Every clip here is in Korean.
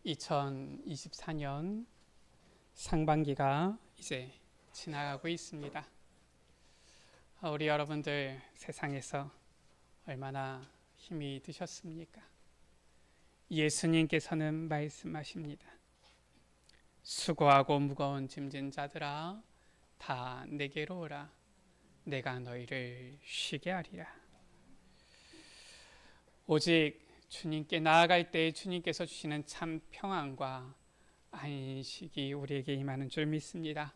2024년 상반기가 이제 지나가고 있습니다. 우리 여러분들 세상에서 얼마나 힘이 드셨습니까? 예수님께서는 말씀하십니다. 수고하고 무거운 짐진 자들아 다 내게로 오라. 내가 너희를 쉬게 하리라. 오직 주님께 나아갈 때 주님께서 주시는 참 평안과 안식이 우리에게 임하는 줄 믿습니다.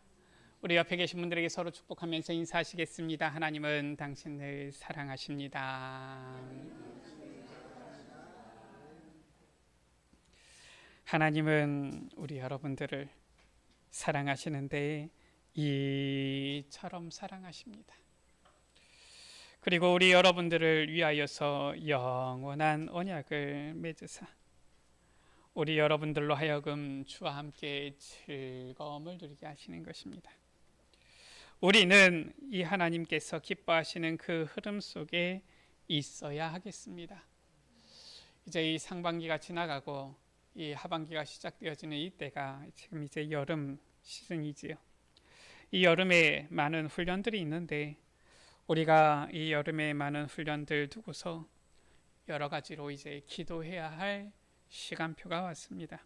우리 옆에 계신 분들에게 서로 축복하면서 인사하시겠습니다. 하나님은 당신을 사랑하십니다. 하나님은 우리 여러분들을 사랑하시는데 이처럼 사랑하십니다. 그리고 우리 여러분들을 위하여서 영원한 언약을 맺으사 우리 여러분들로 하여금 주와 함께 즐거움을 누리게 하시는 것입니다. 우리는 이 하나님께서 기뻐하시는 그 흐름 속에 있어야 하겠습니다. 이제 이 상반기가 지나가고 이 하반기가 시작되어지는 이때가 지금 이제 여름 시즌이지요. 이 여름에 많은 훈련들이 있는데 우리가 이 여름에 많은 훈련들 두고서 여러 가지로 이제 기도해야 할 시간표가 왔습니다.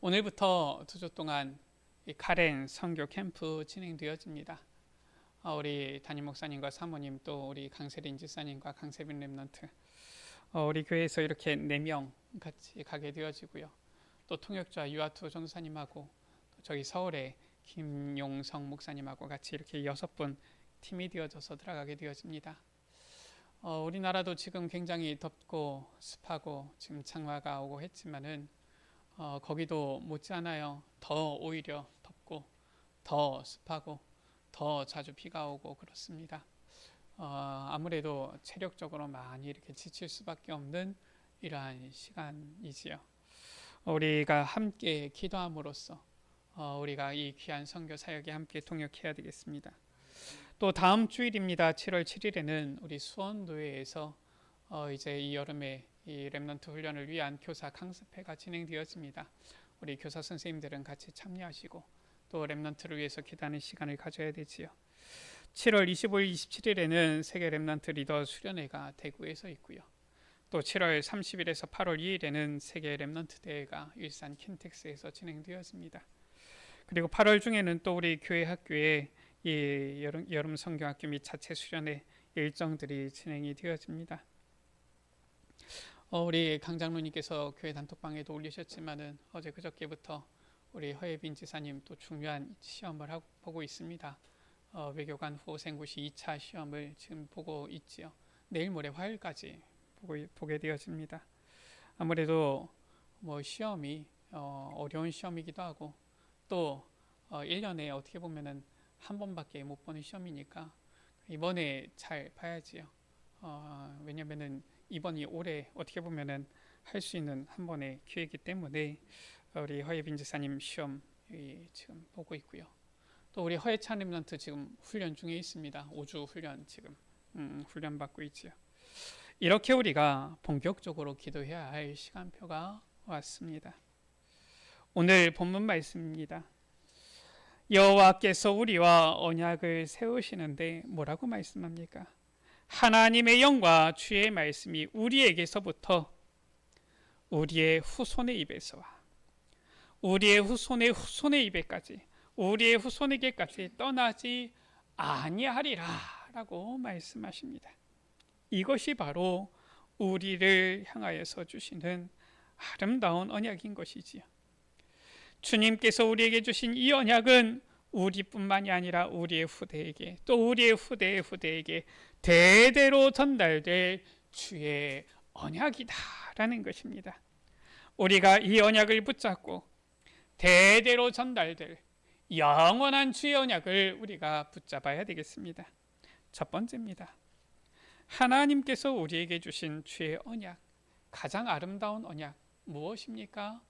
오늘부터 2주 동안 이 카렌 선교 캠프 진행되어집니다. 우리 담임 목사님과 사모님 또 우리 강세린 지사님과 강세빈 랩런트 우리 교회에서 이렇게 4명 같이 가게 되어지고요. 또 통역자 유아투 전도사님하고 또 저희 서울에 김용성 목사님하고 같이 이렇게 6분 팀이 되어져서 들어가게 되어집니다. 우리나라도 지금 굉장히 덥고 습하고 지금 장마가 오고 했지만은 거기도 못지않아요. 더 오히려 덥고 더 습하고 더 자주 비가 오고 그렇습니다. 아무래도 체력적으로 많이 이렇게 지칠 수밖에 없는 이러한 시간이지요. 우리가 함께 기도함으로써 우리가 이 귀한 선교 사역에 함께 동역해야 되겠습니다. 또 다음 주일입니다. 7월 7일에는 우리 수원노회에서 이제 이 여름에 이 렘넌트 훈련을 위한 교사 강습회가 진행되어집니다. 우리 교사 선생님들은 같이 참여하시고 또 렘넌트를 위해서 기도하는 시간을 가져야 되지요. 7월 25일, 27일에는 세계 렘넌트 리더 수련회가 대구에서 있고요. 또 7월 30일에서 8월 2일에는 세계 렘넌트 대회가 일산 킨텍스에서 진행되어집니다. 그리고 8월 중에는 또 우리 교회 학교에 이 여름 성경학교 및 자체 수련회 일정들이 진행이 되어집니다. 우리 강장로님께서 교회 단톡방에도 올리셨지만은 어제 그저께부터 우리 허예빈 지사님 또 중요한 시험을 보고 있습니다. 외교관 후생고시 2차 시험을 지금 보고 있지요. 내일 모레 화요일까지 보게 되어집니다. 아무래도 뭐 시험이 어려운 시험이기도 하고 또 1년에 어떻게 보면은 한 번밖에 못 보는 시험이니까 이번에 잘 봐야지요. 왜냐면은 이번이 올해 어떻게 보면은 할 수 있는 한 번의 기회이기 때문에 우리 허예빈 지사님 시험 지금 보고 있고요. 또 우리 허예찬 렘넌트 지금 훈련 중에 있습니다. 5주 훈련 지금 훈련 받고 있지요. 이렇게 우리가 본격적으로 기도해야 할 시간표가 왔습니다. 오늘 본문 말씀입니다. 여호와께서 우리와 언약을 세우시는데 뭐라고 말씀합니까? 하나님의 영과 주의 말씀이 우리에게서부터 우리의 후손의 입에서와 우리의 후손의 후손의 입에까지 우리의 후손에게까지 떠나지 아니하리라 라고 말씀하십니다. 이것이 바로 우리를 향하여서 주시는 아름다운 언약인 것이지요. 주님께서 우리에게 주신 이 언약은 우리뿐만이 아니라 우리의 후대에게 또 우리의 후대의 후대에게 대대로 전달될 주의 언약이다라는 것입니다. 우리가 이 언약을 붙잡고 대대로 전달될 영원한 주의 언약을 우리가 붙잡아야 되겠습니다. 첫 번째입니다. 하나님께서 우리에게 주신 주의 언약, 가장 아름다운 언약 무엇입니까?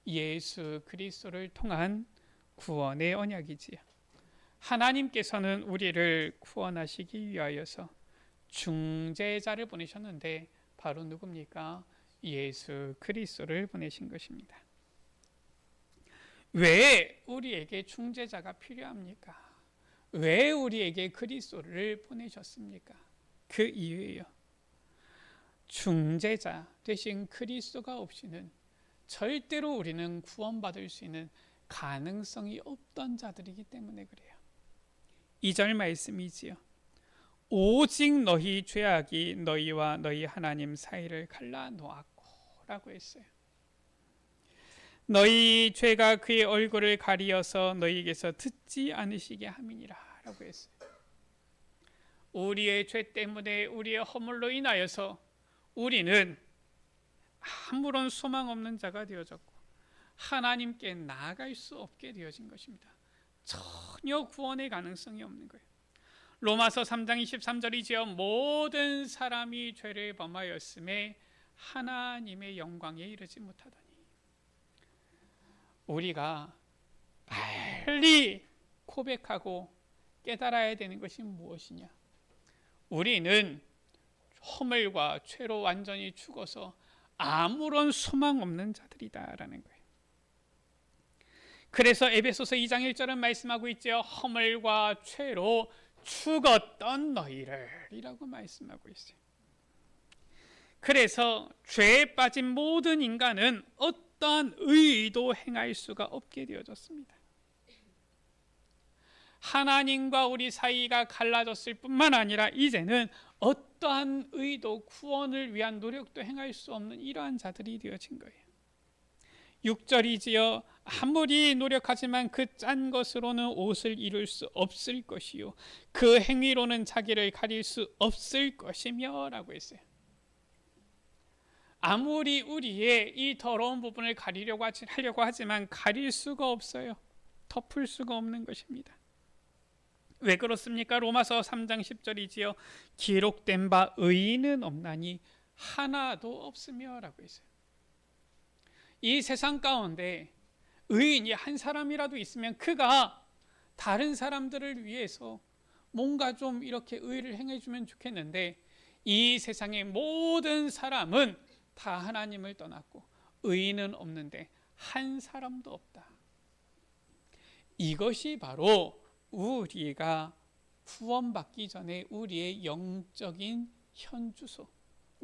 예수 그리스도를 통한 구원의 언약이지요. 하나님께서는 우리를 구원하시기 위하여서 중재자를 보내셨는데 바로 누굽니까? 예수 그리스도를 보내신 것입니다. 왜 우리에게 중재자가 필요합니까? 왜 우리에게 그리스도를 보내셨습니까? 그 이유예요. 중재자 대신 그리스도가 없이는 절대로 우리는 구원받을 수 있는 가능성이 없던 자들이기 때문에 그래요. 2절 말씀이지요. 오직 너희 죄악이 너희와 너희 하나님 사이를 갈라놓았고 라고 했어요. 너희 죄가 그의 얼굴을 가리어서 너희에게서 듣지 않으시게 함이니라 라고 했어요. 우리의 죄 때문에 우리의 허물로 인하여서 우리는 아무런 소망 없는 자가 되어졌고 하나님께 나아갈 수 없게 되어진 것입니다. 전혀 구원의 가능성이 없는 거예요. 로마서 3장 23절이지요. 모든 사람이 죄를 범하였음에 하나님의 영광에 이르지 못하더니. 우리가 빨리 고백하고 깨달아야 되는 것이 무엇이냐? 우리는 허물과 죄로 완전히 죽어서 아무런 소망 없는 자들이다라는 거예요. 그래서 에베소서 2장 1절은 말씀하고 있죠. 허물과 죄로 죽었던 너희를 이라고 말씀하고 있어요. 그래서 죄에 빠진 모든 인간은 어떠한 의의도 행할 수가 없게 되어졌습니다. 하나님과 우리 사이가 갈라졌을 뿐만 아니라 이제는 어떠한 의도, 구원을 위한 노력도 행할 수 없는 이러한 자들이 되어진 거예요. 6절이지요. 아무리 노력하지만 그 짠 것으로는 옷을 이룰 수 없을 것이요 그 행위로는 자기를 가릴 수 없을 것이며 라고 했어요. 아무리 우리의 이 더러운 부분을 가리려고 하려고 하지만 가릴 수가 없어요. 덮을 수가 없는 것입니다. 왜 그렇습니까? 로마서 3장 10절이지요. 기록된 바 의인은 없나니 하나도 없으며 라고 했어요. 이 세상 가운데 의인이 한 사람이라도 있으면 그가 다른 사람들을 위해서 뭔가 좀 이렇게 의를 행해주면 좋겠는데 이 세상의 모든 사람은 다 하나님을 떠났고 의인은 없는데 한 사람도 없다. 이것이 바로 우리가 구원받기 전에 우리의 영적인 현주소,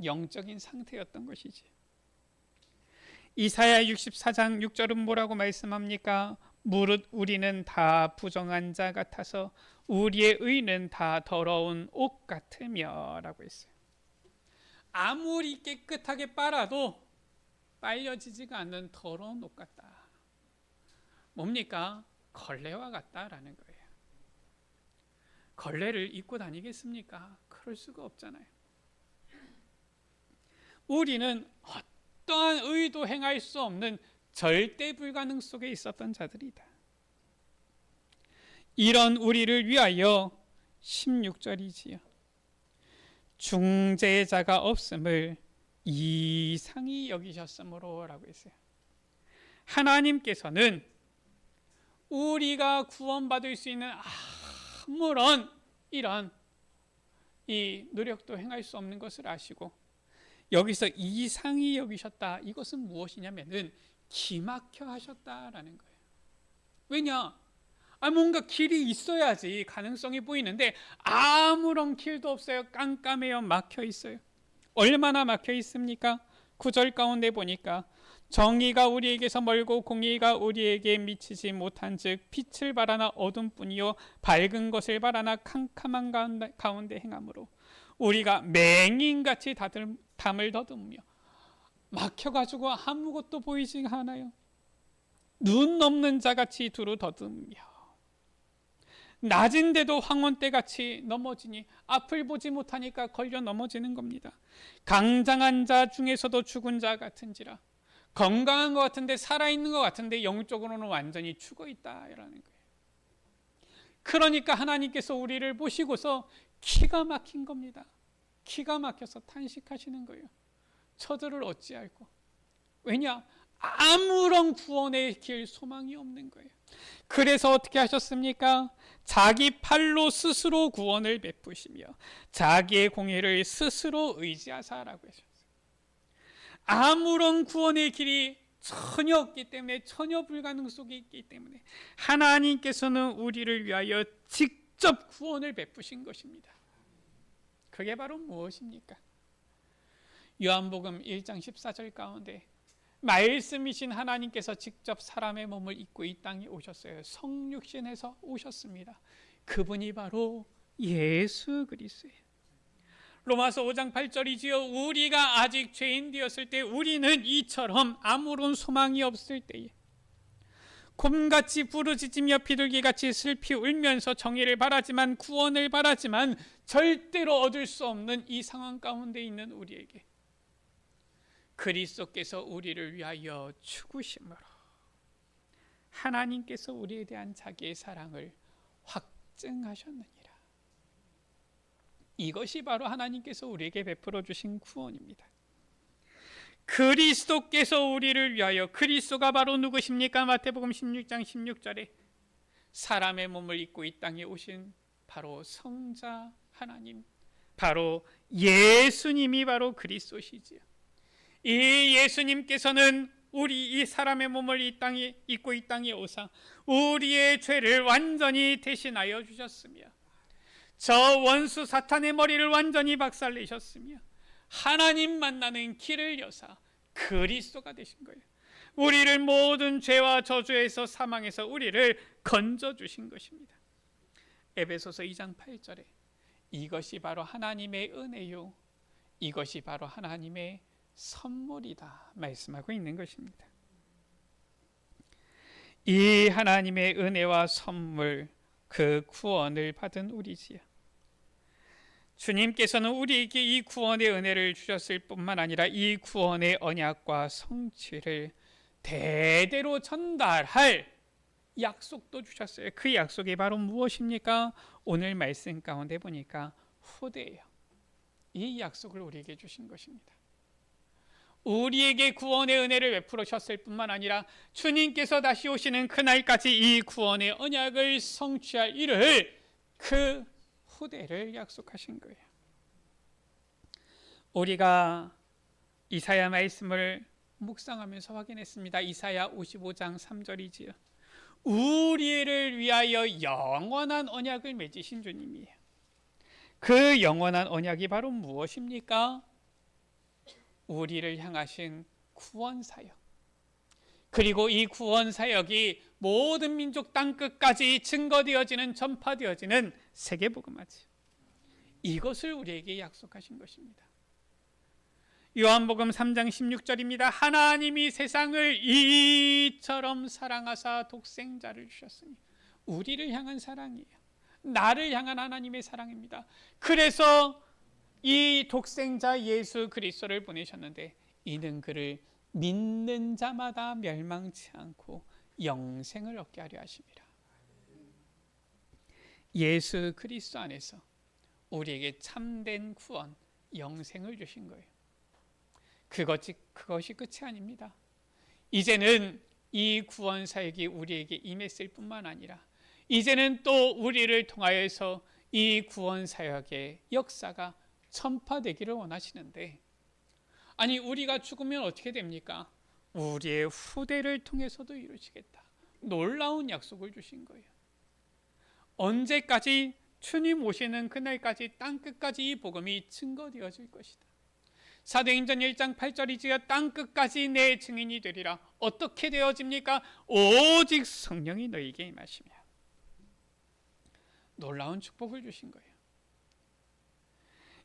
영적인 상태였던 것이지. 이사야 64장 6절은 뭐라고 말씀합니까? 무릇 우리는 다 부정한 자 같아서 우리의 의는 다 더러운 옷 같으며 라고 했어요. 아무리 깨끗하게 빨아도 빨려지지가 않는 더러운 옷 같다. 뭡니까? 걸레와 같다라는 거예요. 걸레를 입고 다니겠습니까? 그럴 수가 없잖아요. 우리는 어떠한 의도 행할 수 없는 절대 불가능 속에 있었던 자들이다. 이런 우리를 위하여 16절이지요. 중재자가 없음을 이상히 여기셨으므로 라고 했어요. 하나님께서는 우리가 구원받을 수 있는 아무런 이런 이 노력도 행할 수 없는 것을 아시고 여기서 이상히 여기셨다. 이것은 무엇이냐면은 기막혀 하셨다라는 거예요. 왜냐? 뭔가 길이 있어야지 가능성이 보이는데 아무런 길도 없어요. 깜깜해요. 막혀 있어요. 얼마나 막혀 있습니까? 9절 가운데 보니까 정의가 우리에게서 멀고 공의가 우리에게 미치지 못한즉 빛을 바라나 어둠뿐이요 밝은 것을 바라나 캄캄한 가운데 행함으로 우리가 맹인같이 담을 더듬으며 막혀가지고 아무것도 보이지 않아요. 눈 없는 자같이 두루 더듬으며 낮은데도 황혼떼같이 넘어지니 앞을 보지 못하니까 걸려 넘어지는 겁니다. 강장한 자 중에서도 죽은 자 같은지라 건강한 것 같은데 살아있는 것 같은데 영적으로는 완전히 죽어있다라는 거예요. 그러니까 하나님께서 우리를 보시고서 기가 막힌 겁니다. 기가 막혀서 탄식하시는 거예요. 저들을 어찌할꼬. 왜냐? 아무런 구원의 길 소망이 없는 거예요. 그래서 어떻게 하셨습니까? 자기 팔로 스스로 구원을 베푸시며 자기의 공의를 스스로 의지하사라고 하셨어요. 아무런 구원의 길이 전혀 없기 때문에, 전혀 불가능 속에 있기 때문에 하나님께서는 우리를 위하여 직접 구원을 베푸신 것입니다. 그게 바로 무엇입니까? 요한복음 1장 14절 가운데 말씀이신 하나님께서 직접 사람의 몸을 입고 이 땅에 오셨어요. 성육신에서 오셨습니다. 그분이 바로 예수 그리스도예요. 로마서 5장 8절이지요. 우리가 아직 죄인 되었을 때, 우리는 이처럼 아무런 소망이 없을 때에 곰같이 부르짖으며 비둘기같이 슬피 울면서 정의를 바라지만, 구원을 바라지만 절대로 얻을 수 없는 이 상황 가운데 있는 우리에게 그리스도께서 우리를 위하여 죽으심으로 하나님께서 우리에 대한 자기의 사랑을 확증하셨느니라. 이것이 바로 하나님께서 우리에게 베풀어 주신 구원입니다. 그리스도께서 우리를 위하여, 그리스도가 바로 누구십니까? 마태복음 16장 16절에 사람의 몸을 입고 이 땅에 오신 바로 성자 하나님, 바로 예수님이 바로 그리스도시지요. 이 예수님께서는 우리 이 사람의 몸을 이 땅에 입고 이 땅에 오사 우리의 죄를 완전히 대신하여 주셨으며, 저 원수 사탄의 머리를 완전히 박살내셨으며, 하나님 만나는 길을 여사 그리스도가 되신 거예요. 우리를 모든 죄와 저주에서, 사망에서 우리를 건져주신 것입니다. 에베소서 2장 8절에 이것이 바로 하나님의 은혜요, 이것이 바로 하나님의 선물이다 말씀하고 있는 것입니다. 이 하나님의 은혜와 선물, 그 구원을 받은 우리지요. 주님께서는 우리에게 이 구원의 은혜를 주셨을 뿐만 아니라 이 구원의 언약과 성취를 대대로 전달할 약속도 주셨어요. 그 약속이 바로 무엇입니까? 오늘 말씀 가운데 보니까 후대예요. 이 약속을 우리에게 주신 것입니다. 우리에게 구원의 은혜를 베풀으셨을 뿐만 아니라 주님께서 다시 오시는 그날까지 이 구원의 언약을 성취할 일을, 그 후대를 약속하신 거예요. 우리가 이사야 말씀을 묵상하면서 확인했습니다. 이사야 55장 3절이지요. 우리를 위하여 영원한 언약을 맺으신 주님이에요. 그 영원한 언약이 바로 무엇입니까? 우리를 향하신 구원 사역, 그리고 이 구원 사역이 모든 민족 땅끝까지 증거되어지는, 전파되어지는 세계복음화지. 이것을 우리에게 약속하신 것입니다. 요한복음 3장 16절입니다. 하나님이 세상을 이처럼 사랑하사 독생자를 주셨으니, 우리를 향한 사랑이에요. 나를 향한 하나님의 사랑입니다. 그래서 이 독생자 예수 그리스도를 보내셨는데, 이는 그를 믿는 자마다 멸망치 않고 영생을 얻게 하려 하심이라. 예수 그리스도 안에서 우리에게 참된 구원, 영생을 주신 거예요. 그것이 끝이 아닙니다. 이제는 이 구원 사역이 우리에게 임했을 뿐만 아니라, 이제는 또 우리를 통하여서 이 구원 사역의 역사가 전파되기를 원하시는데, 아니 우리가 죽으면 어떻게 됩니까? 우리의 후대를 통해서도 이루시겠다. 놀라운 약속을 주신 거예요. 언제까지? 주님 오시는 그날까지 땅끝까지 이 복음이 증거되어질 것이다. 사도행전 1장 8절이지요. 땅끝까지 내 증인이 되리라. 어떻게 되어집니까? 오직 성령이 너희에게 임하시며. 놀라운 축복을 주신 거예요.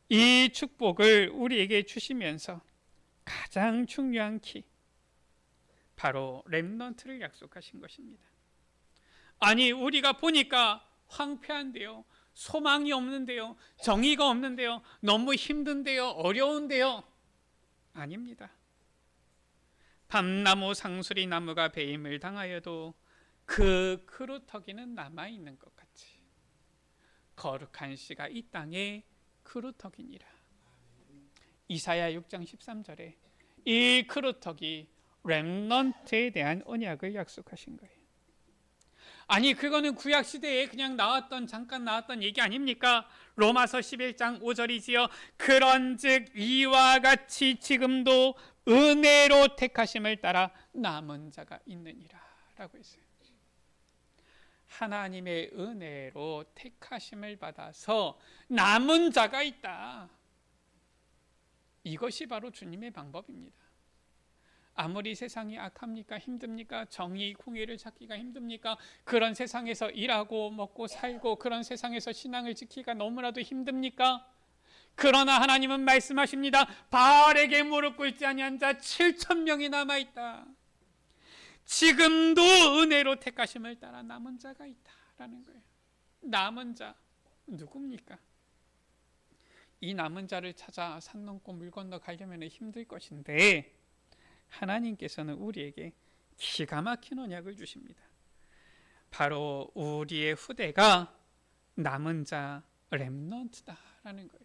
이 축복을 우리에게 주시면서 가장 중요한 키, 바로 렘넌트를 약속하신 것입니다. 아니 우리가 보니까 황폐한데요, 소망이 없는데요, 정의가 없는데요, 너무 힘든데요, 어려운데요. 아닙니다. 밤나무 상수리 나무가 배임을 당하여도 그 크루터기는 남아있는 것 같이 거룩한 씨가 이 땅에 크루터기니라. 이사야 6장 13절에 이 크루터기 렘넌트에 대한 언약을 약속하신 거예요. 아니 그거는 구약시대에 그냥 잠깐 나왔던 얘기 아닙니까? 로마서 11장 5절이지요. 그런즉 이와 같이 지금도 은혜로 택하심을 따라 남은 자가 있느니라 라고 했어요. 하나님의 은혜로 택하심을 받아서 남은 자가 있다. 이것이 바로 주님의 방법입니다. 아무리 세상이 악합니까? 힘듭니까? 정의, 공의를 찾기가 힘듭니까? 그런 세상에서 일하고 먹고 살고 그런 세상에서 신앙을 지키기가 너무나도 힘듭니까? 그러나 하나님은 말씀하십니다. 바알에게 무릎 꿇지 아니한 자 7,000명이 남아있다. 지금도 은혜로 택하심을 따라 남은 자가 있다라는 거예요. 남은 자 누굽니까? 이 남은 자를 찾아 산 넘고 물 건너 가려면 힘들 것인데 하나님께서는 우리에게 기가 막힌 언약을 주십니다. 바로 우리의 후대가 남은 자 렘넌트다라는 거예요.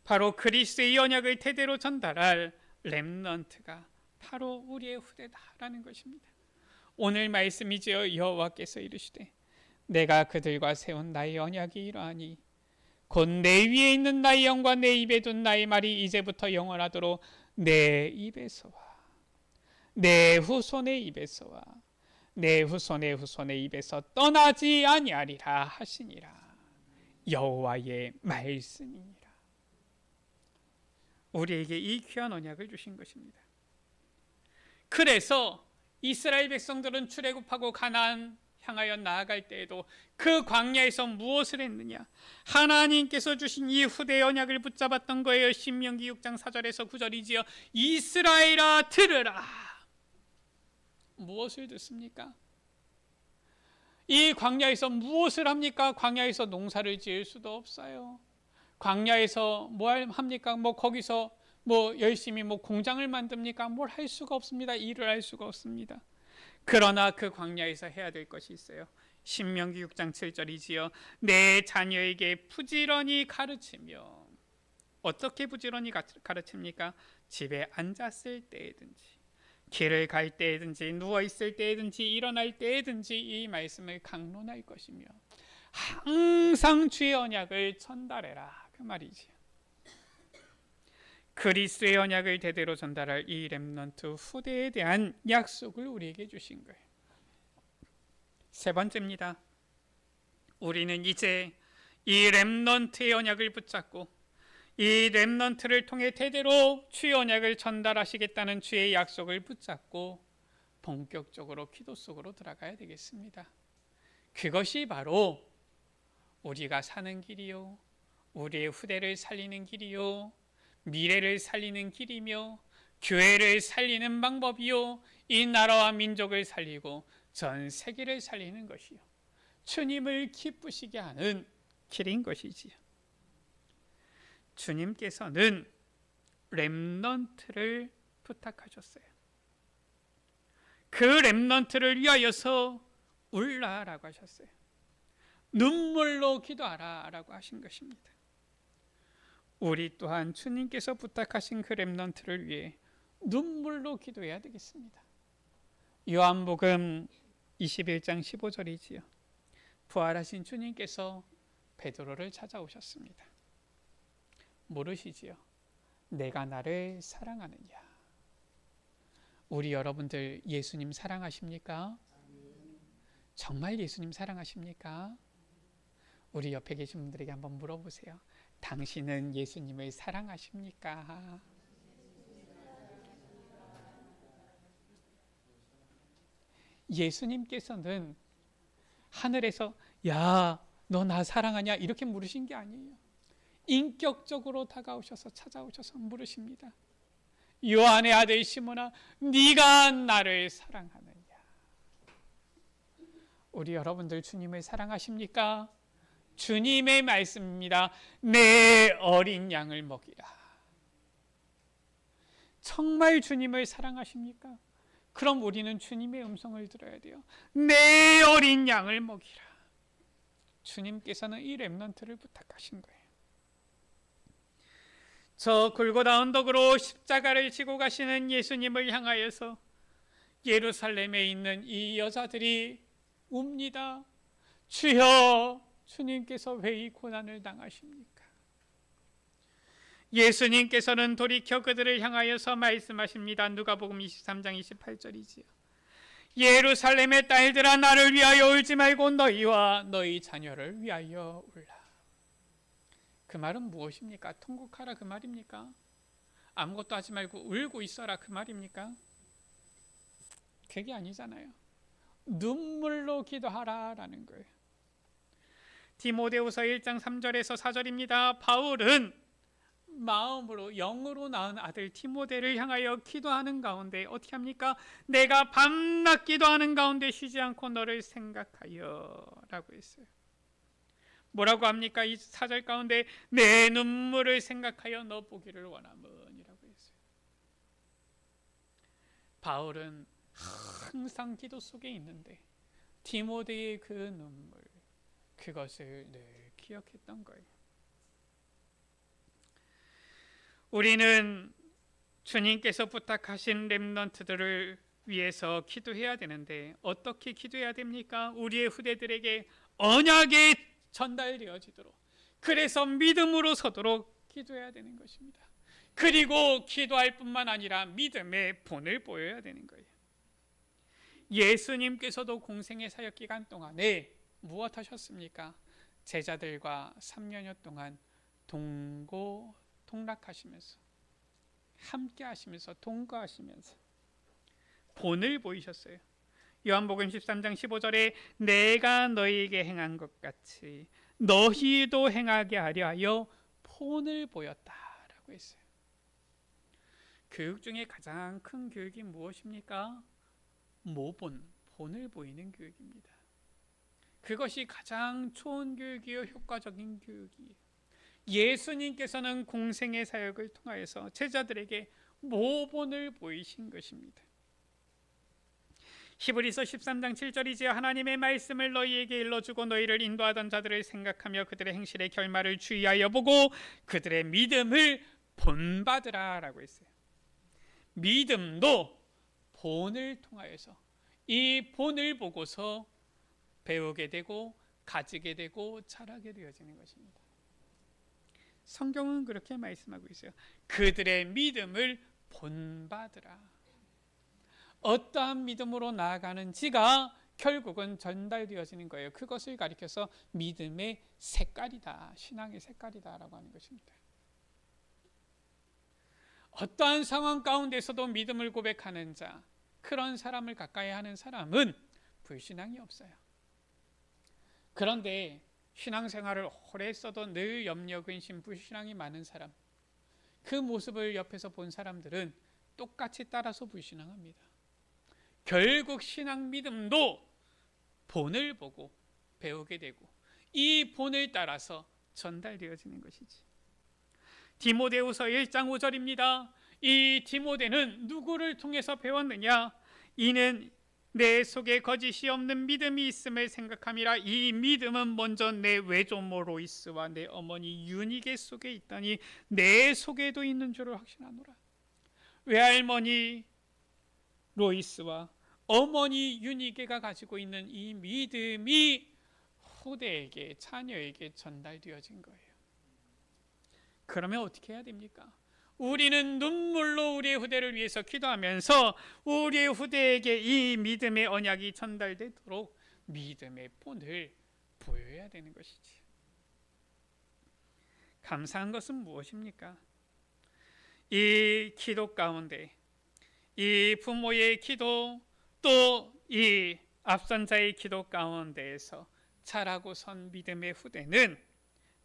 바로 그리스도의 언약을 대대로 전달할 렘넌트가 바로 우리의 후대다라는 것입니다. 오늘 말씀이지요. 여호와께서 이르시되 내가 그들과 세운 나의 언약이 이러하니 곧 내 위에 있는 나의 영과 내 입에 둔 나의 말이 이제부터 영원하도록 내 입에서와 내 후손의 입에서와 내 후손의 후손의 입에서 떠나지 아니하리라 하시니라. 여호와의 말씀이니라. 우리에게 이 귀한 언약을 주신 것입니다. 그래서 이스라엘 백성들은 출애굽하고 가나안 향하여 나아갈 때에도 그 광야에서 무엇을 했느냐? 하나님께서 주신 이 후대 언약을 붙잡았던 거예요. 신명기 6장 4절에서 9절이지요. 이스라엘아 들으라. 무엇을 듣습니까? 이 광야에서 무엇을 합니까? 광야에서 농사를 지을 수도 없어요. 광야에서 뭘 합니까? 거기서 열심히 공장을 만듭니까? 뭘 할 수가 없습니다. 일을 할 수가 없습니다. 그러나 그 광야에서 해야 될 것이 있어요. 신명기 6장 7절이지요. 내 자녀에게 부지런히 가르치며. 어떻게 부지런히 가르칩니까? 집에 앉았을 때든지 길을 갈 때든지 누워있을 때든지 일어날 때든지 이 말씀을 강론할 것이며 항상 주의 언약을 전달해라 그 말이지요. 그리스도의 언약을 대대로 전달할 이 렘넌트 후대에 대한 약속을 우리에게 주신 거예요. 세 번째입니다. 우리는 이제 이 렘넌트의 언약을 붙잡고 이 렘넌트를 통해 대대로 주의 언약을 전달하시겠다는 주의 약속을 붙잡고 본격적으로 기도 속으로 들어가야 되겠습니다. 그것이 바로 우리가 사는 길이요, 우리의 후대를 살리는 길이요, 미래를 살리는 길이며 교회를 살리는 방법이요, 이 나라와 민족을 살리고 전 세계를 살리는 것이요, 주님을 기쁘시게 하는 길인 것이지요. 주님께서는 렘넌트를 부탁하셨어요. 그 렘넌트를 위하여서 울라라고 하셨어요. 눈물로 기도하라라고 하신 것입니다. 우리 또한 주님께서 부탁하신 그 렘넌트를 위해 눈물로 기도해야 되겠습니다. 요한복음 21장 15절이지요. 부활하신 주님께서 베드로를 찾아오셨습니다. 모르시지요? 내가 나를 사랑하느냐. 우리 여러분들 예수님 사랑하십니까? 정말 예수님 사랑하십니까? 우리 옆에 계신 분들에게 한번 물어보세요. 당신은 예수님을 사랑하십니까? 예수님께서는 하늘에서 야, 너 나 사랑하냐? 이렇게 물으신 게 아니에요. 인격적으로 다가오셔서 찾아오셔서 물으십니다. 요한의 아들 시몬아, 네가 나를 사랑하느냐? 우리 여러분들 주님을 사랑하십니까? 주님의 말씀입니다. 내 어린 양을 먹이라. 정말 주님을 사랑하십니까? 그럼 우리는 주님의 음성을 들어야 돼요. 내 어린 양을 먹이라. 주님께서는 이 렘넌트를 부탁하신 거예요. 저 골고다 언덕으로 십자가를 지고 가시는 예수님을 향하여서 예루살렘에 있는 이 여자들이 웁니다. 주여, 주님께서 왜 이 고난을 당하십니까? 예수님께서는 돌이켜 그들을 향하여서 말씀하십니다. 누가복음 23장 28절이지요. 예루살렘의 딸들아, 나를 위하여 울지 말고 너희와 너희 자녀를 위하여 울라. 그 말은 무엇입니까? 통곡하라 그 말입니까? 아무것도 하지 말고 울고 있어라 그 말입니까? 그게 아니잖아요. 눈물로 기도하라라는 거예요. 디모데후서 1장 3절에서 4절입니다. 바울은 마음으로 영으로 낳은 아들 디모데를 향하여 기도하는 가운데 어떻게 합니까? 내가 밤낮 기도하는 가운데 쉬지 않고 너를 생각하여 라고 했어요. 뭐라고 합니까? 이 4절 가운데 내 눈물을 생각하여 너 보기를 원함은이라고 했어요. 바울은 항상 기도 속에 있는데 디모데의 그 눈물, 그것을 늘 기억했던 거예요. 우리는 주님께서 부탁하신 렘넌트들을 위해서 기도해야 되는데 어떻게 기도해야 됩니까? 우리의 후대들에게 언약이 전달되어지도록, 그래서 믿음으로 서도록 기도해야 되는 것입니다. 그리고 기도할 뿐만 아니라 믿음의 본을 보여야 되는 거예요. 예수님께서도 공생의 사역 기간 동안에 무엇 하셨습니까? 제자들과 3년여 동안 동고동락하시면서 함께 하시면서 동거하시면서 본을 보이셨어요. 요한복음 13장 15절에 내가 너희에게 행한 것 같이 너희도 행하게 하려 하여 본을 보였다라고 했어요. 교육 중에 가장 큰 교육이 무엇입니까? 모본, 본을 보이는 교육입니다. 그것이 가장 좋은 교육이요, 효과적인 교육이에요. 예수님께서는 공생의 사역을 통하여서 제자들에게 모본을 보이신 것입니다. 히브리서 13장 7절이지요. 하나님의 말씀을 너희에게 일러주고 너희를 인도하던 자들을 생각하며 그들의 행실의 결말을 주의하여 보고 그들의 믿음을 본받으라 라고 했어요. 믿음도 본을 통하여서, 이 본을 보고서 배우게 되고 가지게 되고 자라게 되어지는 것입니다. 성경은 그렇게 말씀하고 있어요. 그들의 믿음을 본받으라. 어떠한 믿음으로 나아가는지가 결국은 전달되어지는 거예요. 그것을 가리켜서 믿음의 색깔이다, 신앙의 색깔이다라고 하는 것입니다. 어떠한 상황 가운데서도 믿음을 고백하는 자, 그런 사람을 가까이 하는 사람은 불신앙이 없어요. 그런데 신앙생활을 오래 했어도 늘 염려, 근심, 불신앙이 많은 사람, 그 모습을 옆에서 본 사람들은 똑같이 따라서 불신앙합니다. 결국 신앙 믿음도 본을 보고 배우게 되고 이 본을 따라서 전달되어지는 것이지. 디모데후서 1장 5절입니다. 이 디모데는 누구를 통해서 배웠느냐? 이는 내 속에 거짓이 없는 믿음이 있음을 생각함이라. 이 믿음은 먼저 내 외조모 로이스와 내 어머니 유니게 속에 있더니 내 속에도 있는 줄을 확신하노라. 외할머니 로이스와 어머니 유니게가 가지고 있는 이 믿음이 후대에게, 자녀에게 전달되어진 거예요. 그러면 어떻게 해야 됩니까? 우리는 눈물로 우리의 후대를 위해서 기도하면서 우리의 후대에게 이 믿음의 언약이 전달되도록 믿음의 본을 보여야 되는 것이지. 감사한 것은 무엇입니까? 이 기도 가운데, 이 부모의 기도, 또 이 앞선 자의 기도 가운데에서 자라고 선 믿음의 후대는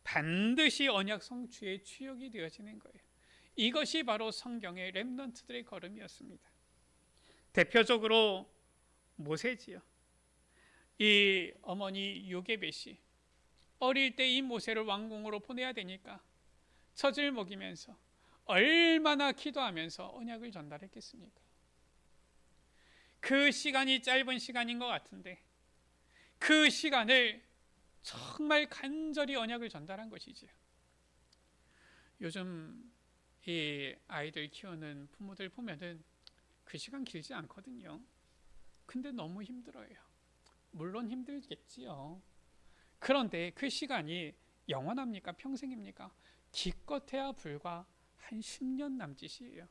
반드시 언약 성취의 주역이 되어지는 거예요. 이것이 바로 성경의 렘넌트들의 걸음이었습니다. 대표적으로 모세지요. 이 어머니 요게벳이 어릴 때 이 모세를 왕궁으로 보내야 되니까 젖을 먹이면서 얼마나 기도하면서 언약을 전달했겠습니까? 그 시간이 짧은 시간인 것 같은데 그 시간을 정말 간절히 언약을 전달한 것이지요. 요즘 이 아이들 키우는 부모들 보면은 그 시간 길지 않거든요. 근데 너무 힘들어요. 물론 힘들겠지요. 그런데 그 시간이 영원합니까? 평생입니까? 기껏해야 불과 한 10년 남짓이에요.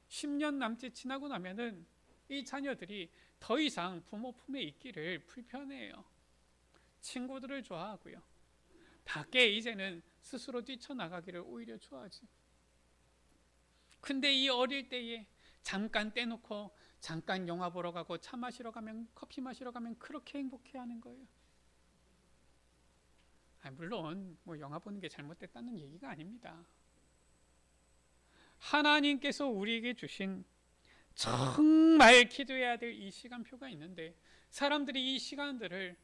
10년 남짓 지나고 나면은 이 자녀들이 더 이상 부모 품에 있기를 불편해해요. 친구들을 좋아하고요. 밖에 이제는 스스로 뛰쳐나가기를 오히려 좋아하지. 근데 이 어릴 때에 잠깐 떼놓고 잠깐 영화 보러 가고 차 마시러 가면, 커피 마시러 가면 그렇게 행복해하는 거예요. 물론 뭐 영화 보는 게 잘못됐다는 얘기가 아닙니다. 하나님께서 우리에게 주신 정말 기도해야 될 이 시간표가 있는데 사람들이 이 시간들을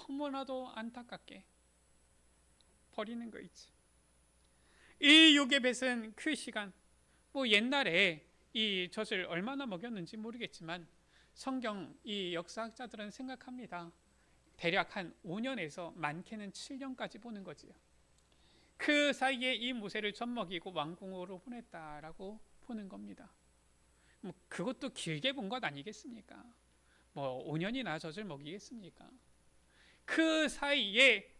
너무나도 안타깝게 버리는 거 있지. 이 요게벳은 그 시간, 뭐 옛날에 이 젖을 얼마나 먹였는지 모르겠지만 성경 이 역사학자들은 생각합니다. 대략 한 5년에서 많게는 7년까지 보는 거지요. 그 사이에 이 모세를 젖 먹이고 왕궁으로 보냈다라고 보는 겁니다. 뭐 그것도 길게 본 것 아니겠습니까? 뭐 5년이나 젖을 먹이겠습니까? 그 사이에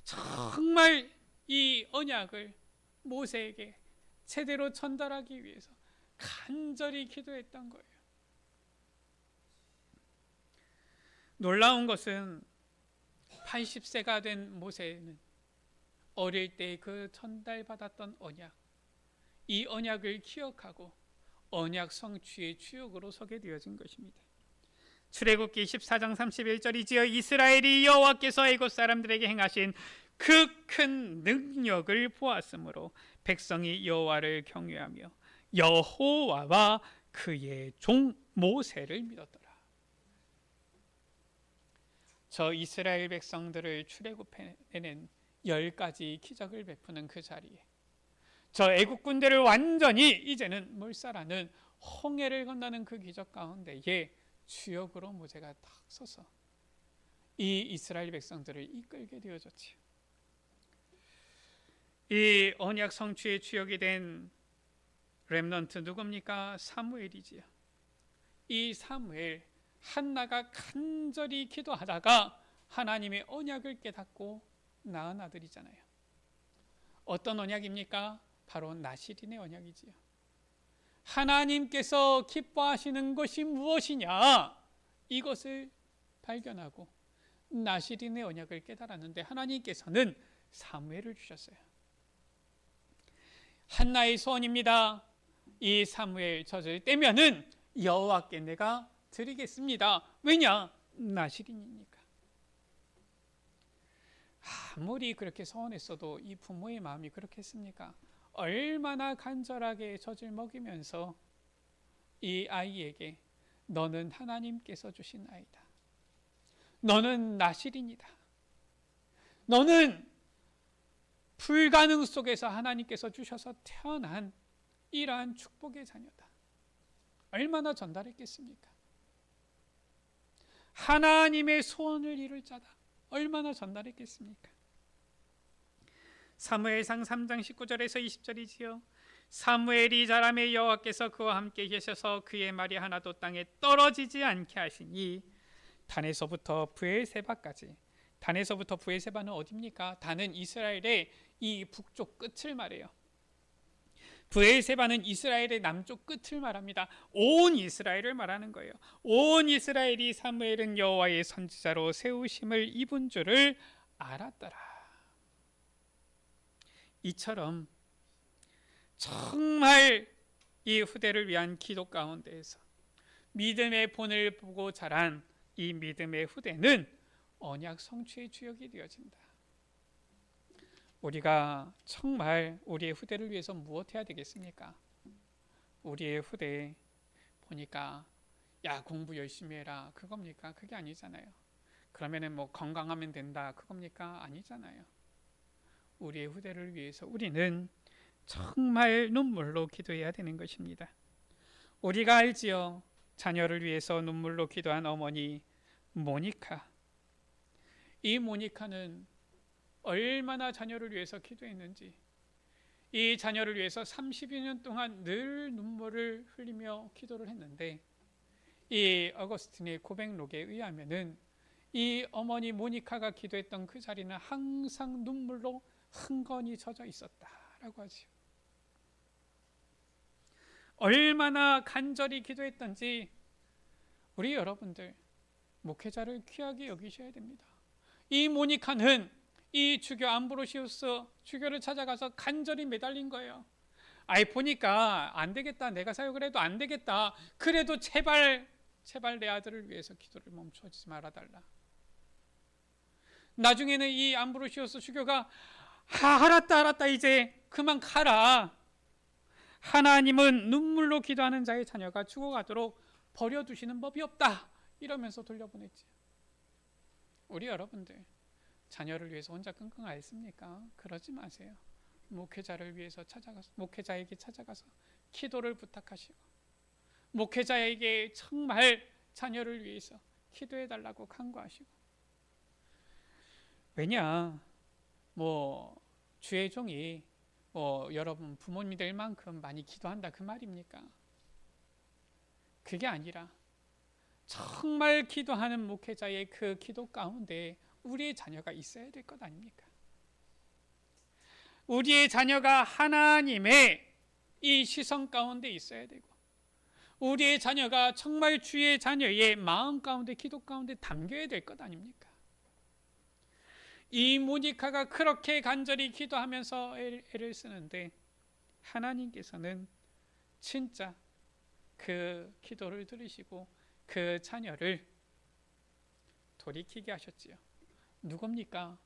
정말 이 언약을 모세에게 제대로 전달하기 위해서 간절히 기도했던 거예요. 놀라운 것은 80세가 된 모세는 어릴 때 그 전달받았던 언약, 이 언약을 기억하고 언약 성취의 주역으로 서게 되어진 것입니다. 출애굽기 14장 31절이지요. 이스라엘이 여호와께서 애굽 사람들에게 행하신 그 큰 능력을 보았으므로 백성이 여호와를 경외하며 여호와와 그의 종 모세를 믿었더라. 저 이스라엘 백성들을 출애굽해낸 10가지 기적을 베푸는 그 자리에 저 애국 군대를 완전히 이제는 몰살하는 홍해를 건너는 그 기적 가운데에 주역으로 모세가 딱 서서 이 이스라엘 백성들을 이끌게 되어졌지요. 이 언약 성취의 주역이 된 렘넌트 누굽니까? 사무엘이지요. 이 사무엘, 한나가 간절히 기도하다가 하나님의 언약을 깨닫고 낳은 아들이잖아요. 어떤 언약입니까? 바로 나시린의 언약이지요. 하나님께서 기뻐하시는 것이 무엇이냐? 이것을 발견하고 나시린의 언약을 깨달았는데 하나님께서는 사무엘을 주셨어요. 한나의 소원입니다. 이 사무엘 젖을 떼면은 여호와께 내가 드리겠습니다. 왜냐? 나시린이니까. 아무리 그렇게 소원했어도 이 부모의 마음이 그렇겠습니까? 얼마나 간절하게 젖을 먹이면서 이 아이에게 너는 하나님께서 주신 아이다. 너는 나시린이다. 너는 불가능 속에서 하나님께서 주셔서 태어난 이러한 축복의 자녀다. 얼마나 전달했겠습니까? 하나님의 소원을 이룰 자다. 얼마나 전달했겠습니까? 사무엘상 3장 19절에서 20절이지요. 사무엘이 자라매 여호와께서 그와 함께 계셔서 그의 말이 하나도 땅에 떨어지지 않게 하시니 단에서부터 브엘세바까지. 단에서부터 브엘세바는 어디입니까? 단은 이스라엘의 이 북쪽 끝을 말해요. 브엘세바는 이스라엘의 남쪽 끝을 말합니다. 온 이스라엘을 말하는 거예요. 온 이스라엘이 사무엘은 여호와의 선지자로 세우심을 입은 줄을 알았더라. 이처럼 정말 이 후대를 위한 기도 가운데에서 믿음의 본을 보고 자란 이 믿음의 후대는 언약 성취의 주역이 되어진다. 우리가 정말 우리의 후대를 위해서 무엇 해야 되겠습니까? 우리의 후대 보니까 야 공부 열심히 해라 그겁니까? 그게 아니잖아요. 그러면은 뭐 건강하면 된다 그겁니까? 아니잖아요. 우리의 후대를 위해서 우리는 정말 눈물로 기도해야 되는 것입니다. 우리가 알지요. 자녀를 위해서 눈물로 기도한 어머니 모니카. 이 모니카는 얼마나 자녀를 위해서 기도했는지, 이 자녀를 위해서 30여 년 동안 늘 눈물을 흘리며 기도를 했는데 이 어거스틴의 고백록에 의하면은 이 어머니 모니카가 기도했던 그 자리는 항상 눈물로 흥건히 젖어 있었다 라고 하지요. 얼마나 간절히 기도했던지 우리 여러분들 목회자를 귀하게 여기셔야 됩니다. 이 모니카는 이 주교 암브로시우스 주교를 찾아가서 간절히 매달린 거예요. 아이 보니까 안 되겠다. 내가 사역을 해도 안 되겠다. 그래도 제발 내 아들을 위해서 기도를 멈추지 말아달라. 나중에는 이 암브로시우스 주교가 알았다 이제 그만 가라. 하나님은 눈물로 기도하는 자의 자녀가 죽어가도록 버려두시는 법이 없다. 이러면서 돌려보냈지. 우리 여러분들 자녀를 위해서 혼자 끙끙 앓습니까? 그러지 마세요. 목회자에게 찾아가서 기도를 부탁하시고 목회자에게 정말 자녀를 위해서 기도해달라고 간구하시고. 왜냐 주의 종이 여러분 부모님들만큼 많이 기도한다 그 말입니까? 그게 아니라 정말 기도하는 목회자의 그 기도 가운데 우리의 자녀가 있어야 될 것 아닙니까? 우리의 자녀가 하나님의 이 시선 가운데 있어야 되고 우리의 자녀가 정말 주의 자녀의 마음 가운데 기도 가운데 담겨야 될 것 아닙니까? 이 모니카가 그렇게 간절히 기도하면서 애를 쓰는데 하나님께서는 진짜 그 기도를 들으시고 그 자녀를 돌이키게 하셨지요. 누굽니까?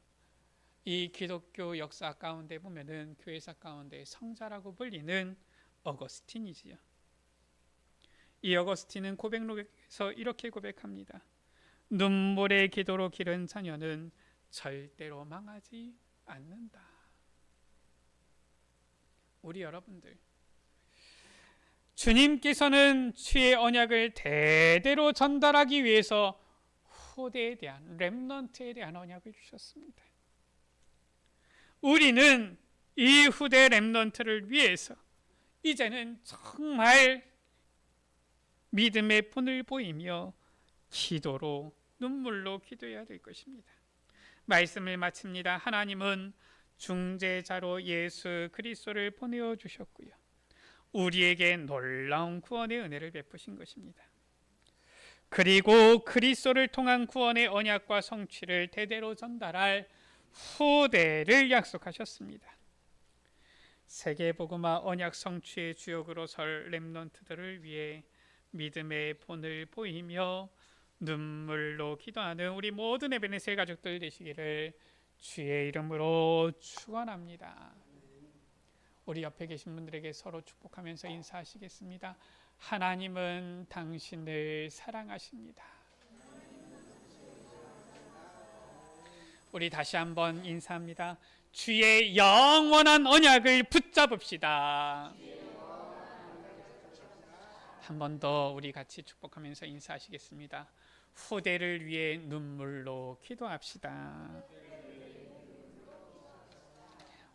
이 기독교 역사 가운데 보면은 교회사 가운데 성자라고 불리는 어거스틴이지요. 이 어거스틴은 고백록에서 이렇게 고백합니다. 눈물의 기도로 기른 자녀는 절대로 망하지 않는다. 우리 여러분들 주님께서는 주의 언약을 대대로 전달하기 위해서 후대에 대한 렘넌트에 대한 언약을 주셨습니다. 우리는 이 후대 렘넌트를 위해서 이제는 정말 믿음의 본을 보이며 기도로 눈물로 기도해야 될 것입니다. 말씀을 마칩니다. 하나님은 중재자로 예수 그리스도를 보내어 주셨고요. 우리에게 놀라운 구원의 은혜를 베푸신 것입니다. 그리고 그리스도를 통한 구원의 언약과 성취를 대대로 전달할 후대를 약속하셨습니다. 세계복음화 언약 성취의 주역으로 설 렘넌트들을 위해 믿음의 본을 보이며 눈물로 기도하는 우리 모든 에베네셀 가족들 되시기를 주의 이름으로 축원합니다. 우리 옆에 계신 분들에게 서로 축복하면서 인사하시겠습니다. 하나님은 당신을 사랑하십니다. 우리 다시 한번 인사합니다. 주의 영원한 언약을 붙잡읍시다. 한 번 더 우리 같이 축복하면서 인사하시겠습니다. 후대를 위해 눈물로 기도합시다.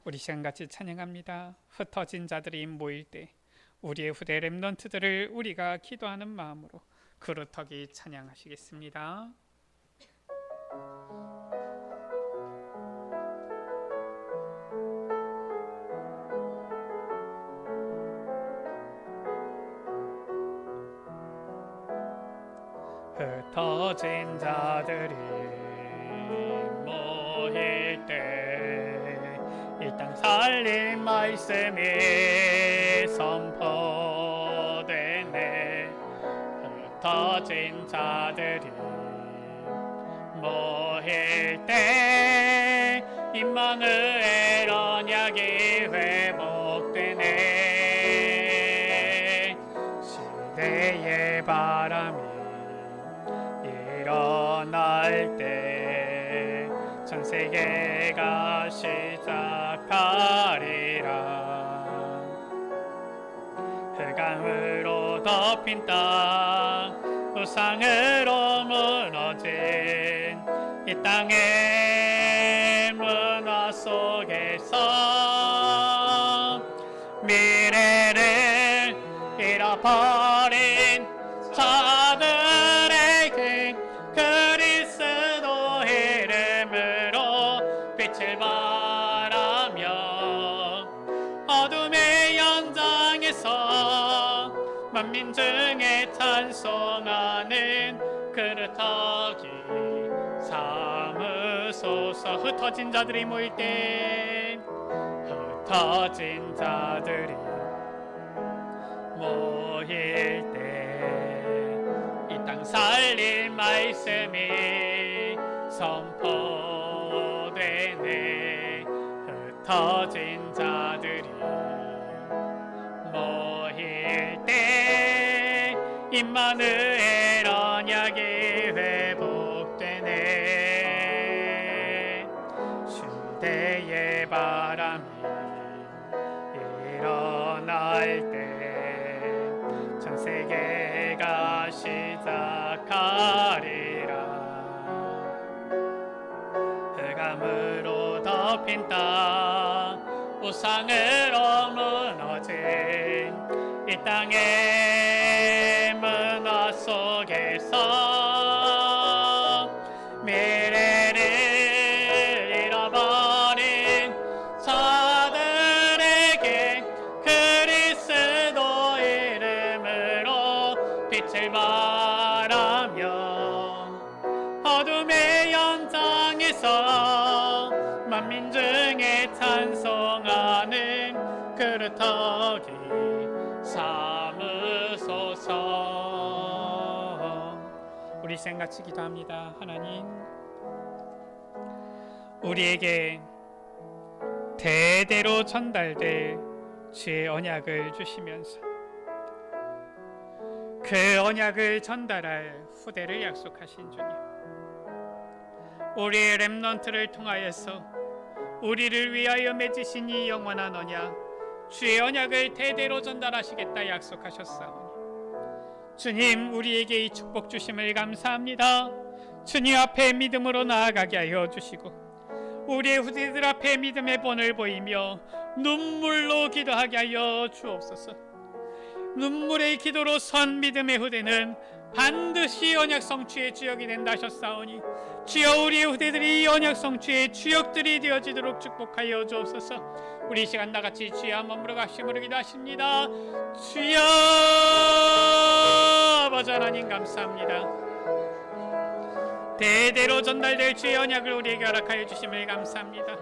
우리 시간 같이 찬양합니다. 흩어진 자들이 모일 때 우리의 후대 렘넌트들을 우리가 기도하는 마음으로 그루터기 찬양하시겠습니다. 흩어진 자들이 모일 때 이 땅 살릴 말씀이 선포되네. 흩어진 자들이 모일 때 임마누엘 언약이 회복되네. 시대의 바람이 일어날 때 전 세계가 시작하리라. 흑암으로 덮인 땅 우상으로 무너진 이 땅의 문화 속에서 미래를 잃어버린 자들에게 그리스도 이름으로 빛을 발하며 만민 중에 찬송하는 그릇하기 삼으소서. 흩어진 자들이 모일 때, 흩어진 자들이 모일 때 이 땅 살릴 말씀이 선포되네. 흩어진 자들이 모일 때 임마누엘 언약이 회복되네. 시대의 바람이 일어날 때 전 세계가 시작하리라. 흑암으로 덮인 땅, 우상으로 무너진 이 땅의 문화 속에서 미래를 잃어버린 자들에게 그리스도 이름으로 빛을 발하며 어둠의 연장에서 만민 중에 찬송하는 그릇하기 삼으소서. 우리 생같이 기도합니다. 하나님, 우리에게 대대로 전달될 주의 언약을 주시면서 그 언약을 전달할 후대를 약속하신 주님, 우리의 렘넌트를 통하여서 우리를 위하여 맺으신 이 영원한 언약, 주의 언약을 대대로 전달하시겠다 약속하셨사오니 주님, 우리에게 이 축복 주심을 감사합니다. 주님 앞에 믿음으로 나아가게 하여 주시고 우리의 후대들 앞에 믿음의 본을 보이며 눈물로 기도하게 하여 주옵소서. 눈물의 기도로 선 믿음의 후대는 반드시 언약 성취의 주역이 된다 하셨사오니 주여, 우리의 후대들이 이 언약 성취의 주역들이 되어지도록 축복하여 주옵소서. 우리 이 시간 나같이 주여 한번 물어가시므로 기도하십니다. 주여, 아버지 하나님 감사합니다. 대대로 전달될 주의 언약을 우리에게 허락하여 주심을 감사합니다.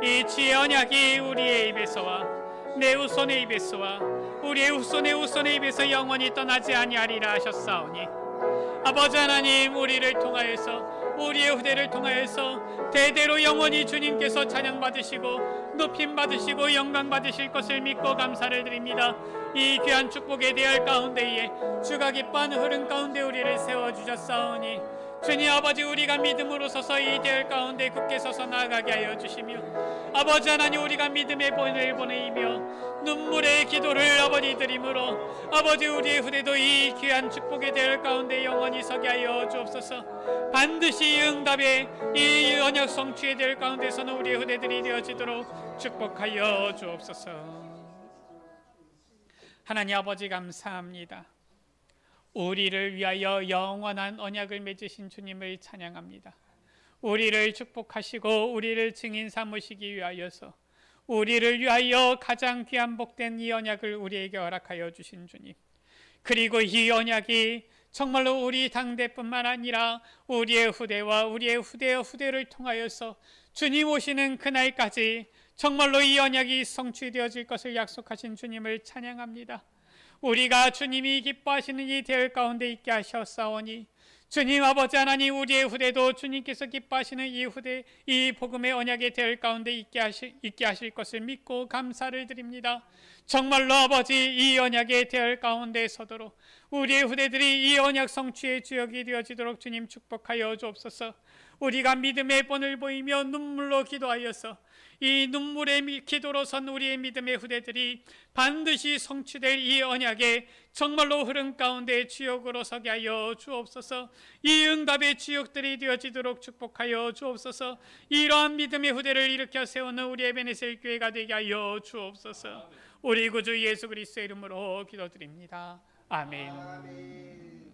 이 주의 언약이 우리의 입에서와 내 후손의 입에서와 우리의 후손의 후손의 입에서 영원히 떠나지 아니하리라 하셨사오니 아버지 하나님, 우리를 통하여서 우리의 후대를 통하여서 대대로 영원히 주님께서 찬양받으시고 높임받으시고 영광받으실 것을 믿고 감사를 드립니다. 이 귀한 축복에 대할 가운데에 주가 기뻐하는 흐름 가운데 우리를 세워주셨사오니 주님 아버지, 우리가 믿음으로 서서 이 대열 가운데 굳게 서서 나아가게 하여 주시며 아버지 하나님, 우리가 믿음의 본을 보내며 눈물의 기도를 아버지 드림으로 아버지, 우리의 후대도 이 귀한 축복의 대열 가운데 영원히 서게 하여 주옵소서. 반드시 응답의 이 언약 성취의 대열 가운데서는 우리의 후대들이 되어지도록 축복하여 주옵소서. 하나님 아버지 감사합니다. 우리를 위하여 영원한 언약을 맺으신 주님을 찬양합니다. 우리를 축복하시고 우리를 증인 삼으시기 위하여서 우리를 위하여 가장 귀한 복된 이 언약을 우리에게 허락하여 주신 주님, 그리고 이 언약이 정말로 우리 당대뿐만 아니라 우리의 후대와 우리의 후대의 후대를 통하여서 주님 오시는 그날까지 정말로 이 언약이 성취되어질 것을 약속하신 주님을 찬양합니다. 우리가 주님이 기뻐하시는 이 대열 가운데 있게 하셨사오니 주님 아버지 하나님, 우리의 후대도 주님께서 기뻐하시는 이 후대, 이 복음의 언약의 대열 가운데 있게 하실 것을 믿고 감사를 드립니다. 정말로 아버지, 이 언약의 대열 가운데 서도록 우리의 후대들이 이 언약 성취의 주역이 되어지도록 주님 축복하여 주옵소서. 우리가 믿음의 본을 보이며 눈물로 기도하여서 이 눈물의 기도로 선 우리의 믿음의 후대들이 반드시 성취될 이 언약의 정말로 흐름 가운데 주역으로 서게 하여 주옵소서. 이 응답의 주역들이 되어지도록 축복하여 주옵소서. 이러한 믿음의 후대를 일으켜 세우는 우리 에베네셀 교회가 되게 하여 주옵소서. 우리 구주 예수 그리스도의 이름으로 기도드립니다. 아멘.